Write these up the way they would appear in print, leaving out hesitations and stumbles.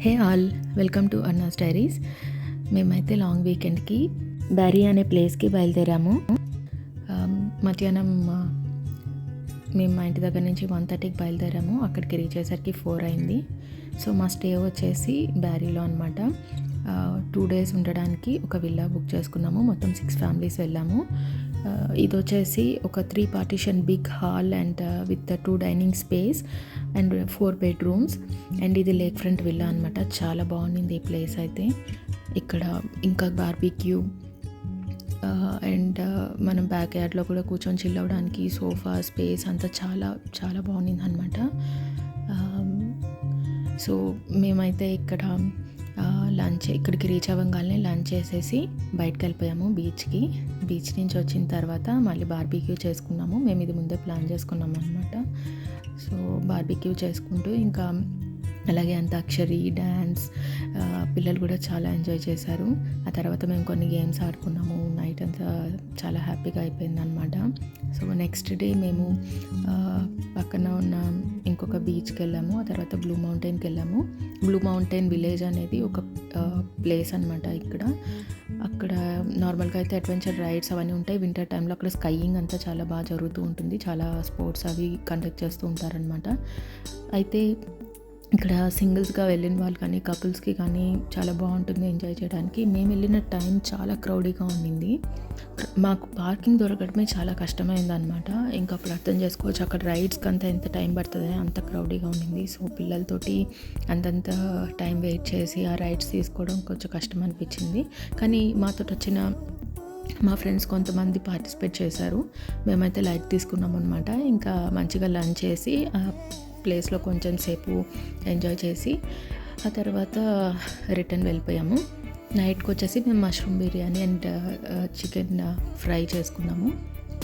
Hey all, welcome to Anna's diaries. మేమైతే long వీకెండ్కి బ్యారీ అనే ప్లేస్కి బయలుదేరాము. మధ్యాహ్నం మేము మా ఇంటి దగ్గర నుంచి 1:30కి బయలుదేరాము. అక్కడికి రీచ్ అయ్యేసరికి 4 అయింది. సో మా స్టే వచ్చేసి బ్యారీలో అనమాట. 2 days ఉండడానికి ఒక విల్లా బుక్ చేసుకున్నాము. మొత్తం 6 families వెళ్ళాము. ఇది వచ్చేసి ఒక 3 partition big hall and with 2 dining space and 4 bedrooms. And ఇది లేక్ ఫ్రంట్ విల్లా అనమాట. చాలా బాగుంది ఈ ప్లేస్ అయితే. ఇక్కడ ఇంకా బార్బిక్యూ అండ్ మనం బ్యాక్ యార్డ్లో కూడా కూర్చొని చిల్ అవ్వడానికి సోఫా స్పేస్ అంతా చాలా చాలా బాగుంది అనమాట. సో మేమైతే ఇక్కడ లంచ్ ఇక్కడికి రీచ్ అవ్వగానే లంచ్ చేసేసి బయటకు వెళ్ళిపోయాము బీచ్ నుంచి వచ్చిన తర్వాత మళ్ళీ బార్బిక్యూ చేసుకున్నాము. మేము ఇది ముందే ప్లాన్ చేసుకున్నాము అనమాట. సో బార్బిక్యూ చేసుకుంటూ ఇంకా అలాగే అంతాక్షరి డ్యాన్స్ పిల్లలు కూడా చాలా ఎంజాయ్ చేశారు. ఆ తర్వాత మేము కొన్ని గేమ్స్ ఆడుకున్నాము. నైట్ అంతా చాలా హ్యాపీగా అయిపోయింది అనమాట. సో నెక్స్ట్ డే మేము పక్కన ఉన్న ఇంకొక బీచ్కి వెళ్ళాము. ఆ తర్వాత బ్లూ మౌంటైన్కి వెళ్ళాము. బ్లూ మౌంటైన్ విలేజ్ అనేది ఒక ప్లేస్ అనమాట. అక్కడ నార్మల్గా అయితే అడ్వెంచర్ రైడ్స్ అవన్నీ ఉంటాయి. వింటర్ టైంలో అక్కడ స్కైయింగ్ అంతా చాలా బాగా జరుగుతూ ఉంటుంది. చాలా స్పోర్ట్స్ అవి కండక్ట్ చేస్తూ ఉంటారనమాట. అయితే ఇక్కడ సింగిల్స్గా వెళ్ళిన వాళ్ళు కానీ కపుల్స్కి కానీ చాలా బాగుంటుంది ఎంజాయ్ చేయడానికి. మేము వెళ్ళిన టైం చాలా క్రౌడీగా ఉండింది. మాకు పార్కింగ్ దొరకడమే చాలా కష్టమైంది అనమాట. ఇంకా అప్పుడు అర్థం చేసుకోవచ్చు అక్కడ రైడ్స్కి అంతా ఎంత టైం పడుతుంది, అంత క్రౌడీగా ఉండింది. సో పిల్లలతోటి అంతంత టైం వెయిట్ చేసి ఆ రైడ్స్ తీసుకోవడం కొంచెం కష్టం అనిపించింది. కానీ మాతో వచ్చిన మా ఫ్రెండ్స్ కొంతమంది పార్టిసిపేట్ చేశారు. మేమైతే లైట్ తీసుకున్నాం అనమాట. ఇంకా మంచిగా లంచ్ చేసి ప్లేస్లో కొంచెం సేపు ఎంజాయ్ చేసి ఆ తర్వాత రిటర్న్ వెళ్ళిపోయాము. నైట్కి వచ్చేసి మేము mushroom biryani and chicken fry చేసుకున్నాము.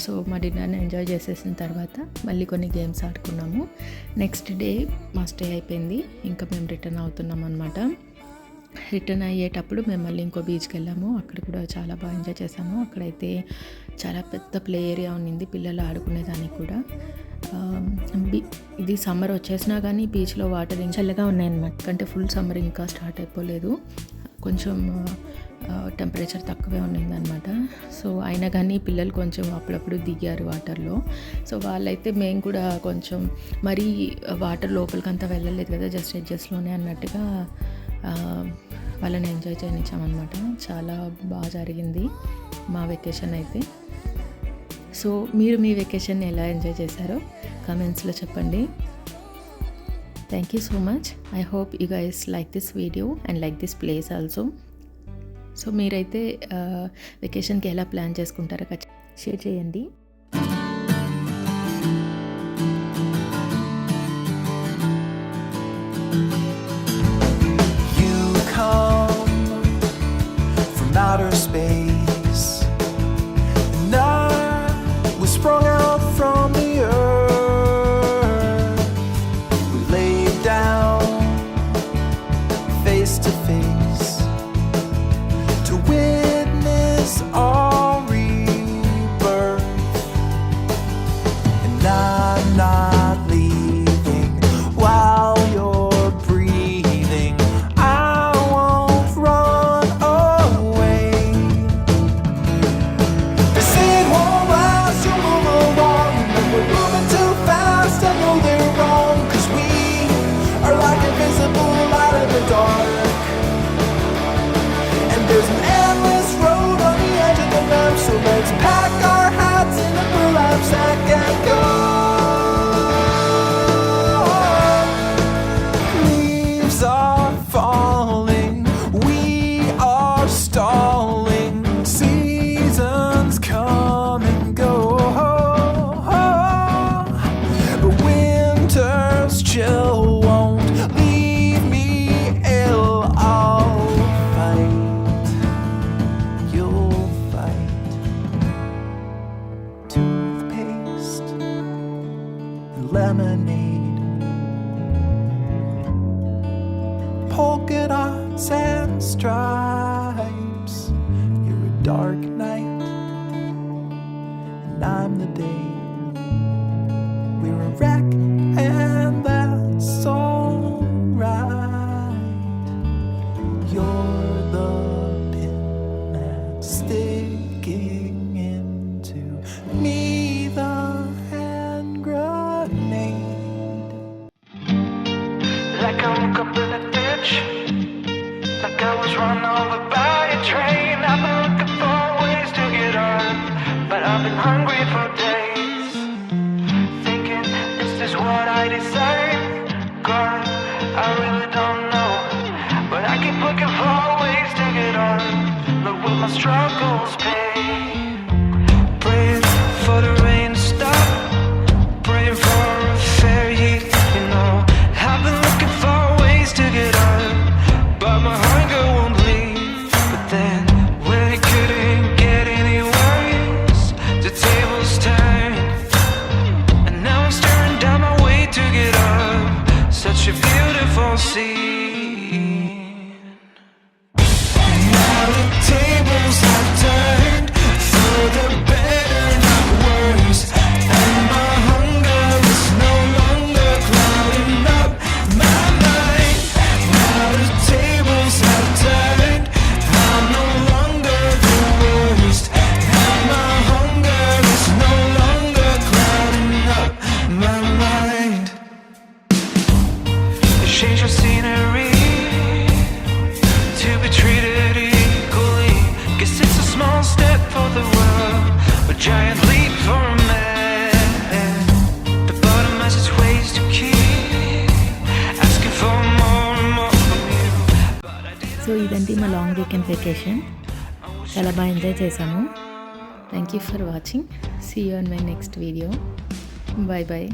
సో మా డిన్నర్ని ఎంజాయ్ చేసేసిన తర్వాత మళ్ళీ కొన్ని గేమ్స్ ఆడుకున్నాము. నెక్స్ట్ డే మా స్టే అయిపోయింది. ఇంకా మేము రిటర్న్ అవుతున్నాం అనమాట. రిటర్న్ అయ్యేటప్పుడు మేము మళ్ళీ ఇంకో బీచ్కి వెళ్ళాము. అక్కడ కూడా చాలా బాగా ఎంజాయ్ చేసాము. అక్కడైతే చాలా పెద్ద ప్లే ఏరియా ఉన్నింది పిల్లలు ఆడుకునేదానికి కూడా. ఇది సమ్మర్ వచ్చేసినా కానీ బీచ్లో వాటర్ చల్లగా ఉన్నాయన్నమాట. అంటే ఫుల్ సమ్మర్ ఇంకా స్టార్ట్ అయిపోలేదు. కొంచెం టెంపరేచర్ తక్కువే ఉన్నిందనమాట. సో అయినా కానీ పిల్లలు కొంచెం అప్పుడప్పుడు దిగారు వాటర్లో. సో వాళ్ళైతే మేము కూడా కొంచెం మరీ వాటర్ లోపలికంతా వెళ్ళలేదు కదా, జస్ట్ ఎడ్జస్ట్లోనే అన్నట్టుగా వాళ్ళని ఎంజాయ్ చేయనిచ్చామన్నమాట. చాలా బాగా జరిగింది మా వెకేషన్ అయితే. సో మీరు మీ వెకేషన్ ఎలా ఎంజాయ్ చేశారో కామెంట్స్లో చెప్పండి. Thank you so much. I hope you guys like this video and like this place also. So మీరైతే వెకేషన్కి ఎలా ప్లాన్ చేసుకుంటారో షేర్ చేయండి. Outer space, and I was sprung out from the earth. We laid down face to face to witness our rebirth, and I'm not leaving while you're breathing. I won't run away. They say it won't last, you'll move along, but we're moving too fast. I know they're wrong, 'cause we are like invisible light in the dark, and there's an endless road on the edge of the map. So let's pack our hats in a burlap sack and go. Leaves are falling, we are stalling. Seasons come and go, but winter's chill won't leave me ill. I'll fight, you'll fight. Toothpaste and lemonade, polka dots and stripes. You're a dark night, and I'm the day. We're a wreck, and that's alright. my struggles pay. Praying for the rain to stop, praying for a fairy, you know. I've been looking for ways to get up, but my hunger won't leave. But then, when it couldn't get any worse, the tables turned, and now I'm staring down my way to get up. Such a beautiful scene. Now the tables have turned for the better, not worse, and my hunger is no longer clouding up my mind. Now the tables have turned, I'm no longer the worst, and my hunger is no longer clouding up my mind. Change your scenery to be treated equally. Guess it's a small step for the world, a giant leap for a man. The bottom has its ways to keep asking for more and more from you. So ఇదండి మా long weekend vacation. చాలా బాగా enjoy చేసాము. Thank you for watching. See you on my next video. Bye bye.